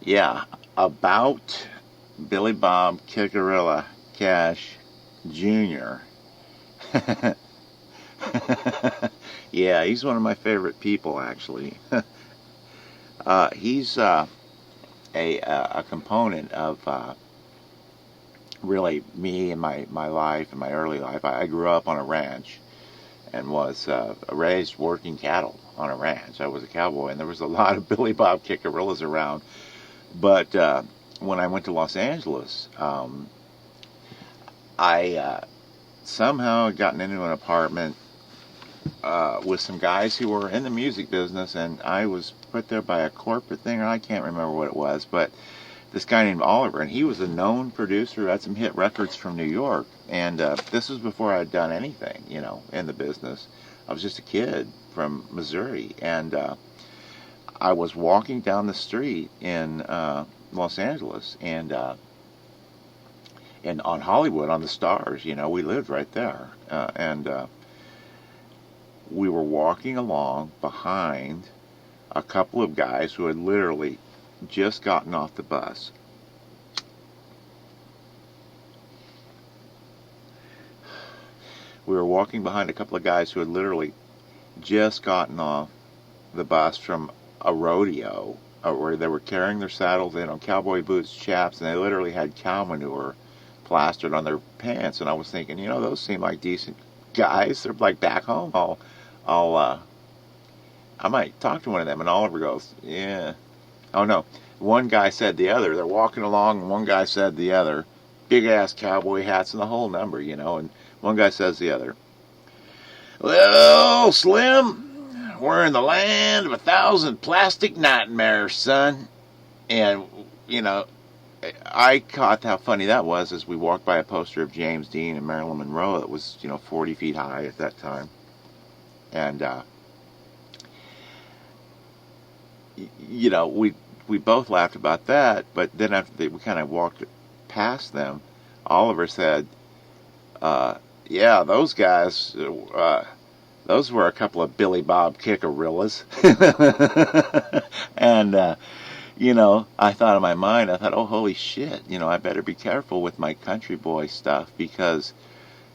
Yeah, about Billy Bob Kickarilla Cash Jr. Yeah, he's one of my favorite people, actually. He's a component of really me and my life and my early life. I grew up on a ranch and was raised working cattle on a ranch. I was a cowboy, and there was a lot of Billy Bob Kickarillas around. But when I went to Los Angeles, I somehow had gotten into an apartment with some guys who were in the music business, and I was put there by a corporate thing, or I can't remember what it was, but this guy named Oliver, and he was a known producer, had some hit records from New York, and this was before I'd done anything, in the business. I was just a kid from Missouri, and I was walking down the street in Los Angeles, and on Hollywood, on the Stars, we lived right there, and we were walking along behind a couple of guys who had literally just gotten off the bus. We were walking behind a couple of guys who had literally just gotten off the bus from a rodeo where they were carrying their saddles in on cowboy boots, chaps, and they literally had cow manure plastered on their pants. And I was thinking, those seem like decent guys. They're like back home. I might talk to one of them. And Oliver goes, yeah. Oh no. One guy said the other. They're walking along, and one guy said the other. Big ass cowboy hats and the whole number, and one guy says the other. Well, Slim, we're in the land of 1,000 plastic nightmares, son. And, I caught how funny that was as we walked by a poster of James Dean and Marilyn Monroe that was, 40 feet high at that time. And, we both laughed about that, but then after we kind of walked past them, Oliver said, yeah, those guys, those were a couple of Billy Bob Kickarillas. And, I thought in my mind, oh, holy shit, I better be careful with my country boy stuff because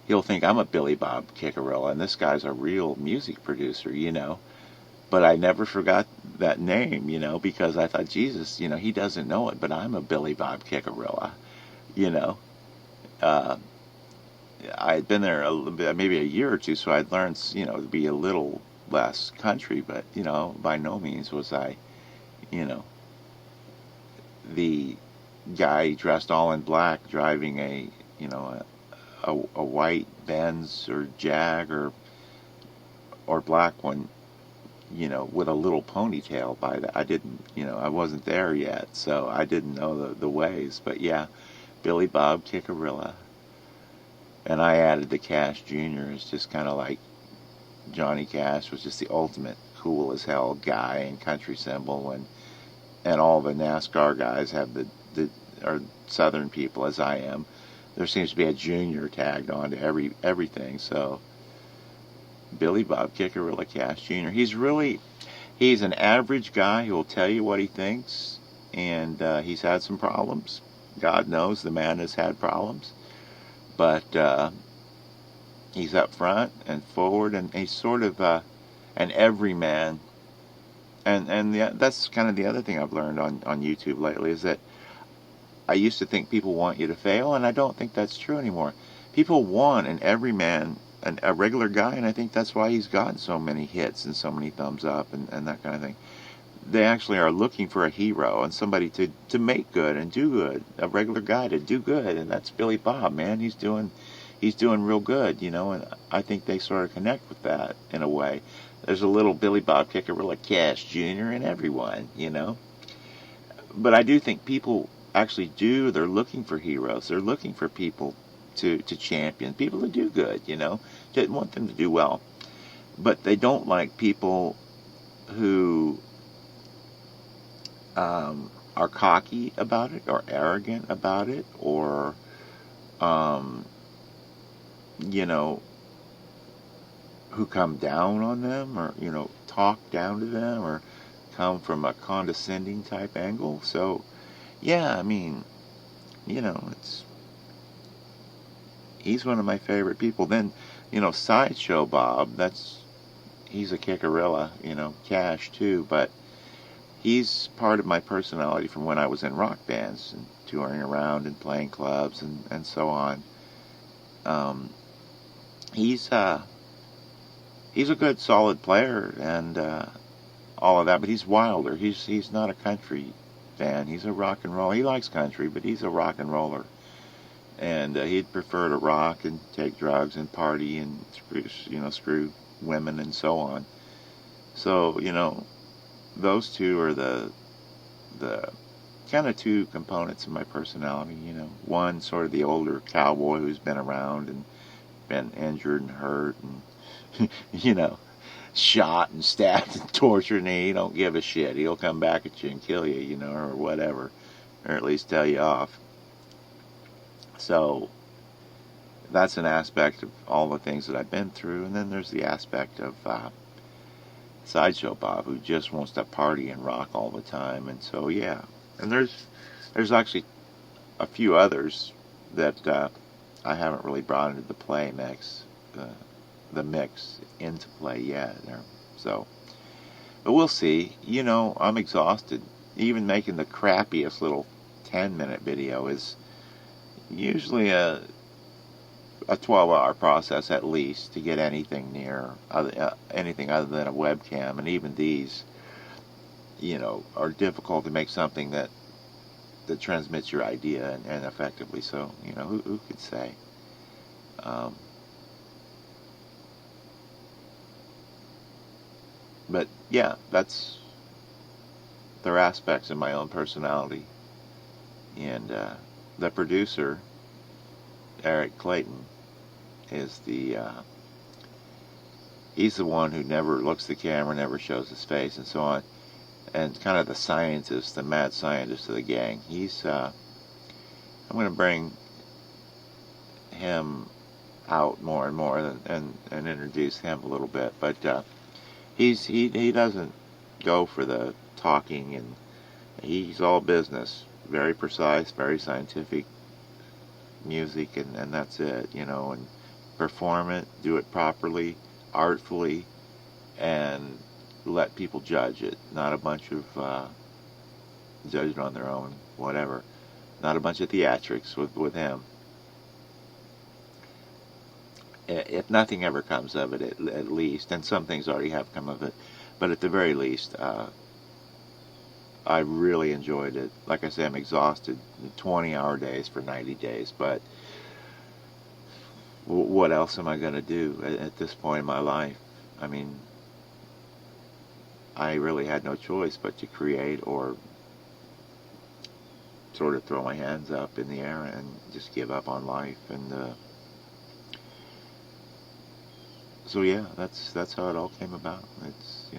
he'll think I'm a Billy Bob Kickarilla, and this guy's a real music producer, But I never forgot that name, because I thought, Jesus, he doesn't know it, but I'm a Billy Bob Kickarilla, you know. Uh, I had been there maybe a year or two, so I'd learned, to be a little less country, but, by no means was I, you know, the guy dressed all in black driving a white Benz or Jag or black one, with a little ponytail by that. I didn't, I wasn't there yet, so I didn't know the ways. But yeah, Billy Bob Kickarilla. And I added the Cash Jr. It's just kind of like Johnny Cash was just the ultimate cool as hell guy and country symbol, and all the NASCAR guys have the or Southern people as I am. There seems to be a junior tagged on to everything. So Billy Bob Kickarilla Cash Jr. He's an average guy who will tell you what he thinks, and he's had some problems. God knows the man has had problems, but he's up front and forward, and he's sort of an everyman. And that's kind of the other thing I've learned on YouTube lately is that I used to think people want you to fail, and I don't think that's true anymore. People want an everyman, a regular guy, and I think that's why he's gotten so many hits and so many thumbs up and that kind of thing. They actually are looking for a hero and somebody to make good and do good, a regular guy to do good, and that's Billy Bob, man. He's doing real good, and I think they sort of connect with that in a way. There's a little Billy Bob Kickarilla Cash Jr. in everyone, But I do think people actually they're looking for heroes. They're looking for people to champion, people to do good, They want them to do well. But they don't like people who are cocky about it or arrogant about it or, who come down on them or, talk down to them or come from a condescending type angle. So yeah, I mean, it's he's one of my favorite people. Then, Sideshow Bob, he's a kickarilla, Cash too, but he's part of my personality from when I was in rock bands and touring around and playing clubs and so on. Um, he's he's a good, solid player and all of that, but he's wilder. He's not a country fan. He's a rock and roll. He likes country, but he's a rock and roller, and he'd prefer to rock and take drugs and party and screw women and so on. So those two are the kind of two components of my personality. One sort of the older cowboy who's been around and been injured and hurt and shot and stabbed and tortured, and he don't give a shit. He'll come back at you and kill you, or whatever, or at least tell you off. So that's an aspect of all the things that I've been through, and then there's the aspect of Sideshow Bob, who just wants to party and rock all the time, and so yeah. And there's actually a few others that I haven't really brought into the mix into play yet. So, but we'll see. I'm exhausted. Even making the crappiest little 10-minute video is usually a 12-hour process at least to get anything near anything other than a webcam, and even these, are difficult to make something that transmits your idea and effectively. So, who could say? But yeah, they're aspects of my own personality. And the producer, Clayton, is he's the one who never looks at the camera, never shows his face, and so on. And kind of the scientist, the mad scientist of the gang. I'm going to bring him out more and more and introduce him a little bit. But he doesn't go for the talking, and he's all business, very precise, very scientific music, and that's it, and perform it, do it properly, artfully, and let people judge it. Not a bunch of judge it on their own, whatever. Not a bunch of theatrics with him. If nothing ever comes of it, at least, and some things already have come of it, but at the very least, I really enjoyed it. Like I say, I'm exhausted. 20-hour days for 90 days, but what else am I going to do at this point in my life? I mean, I really had no choice but to create or sort of throw my hands up in the air and just give up on life. And so yeah, that's how it all came about. It's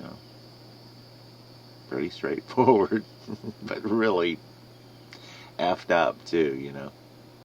pretty straightforward, but really effed up too.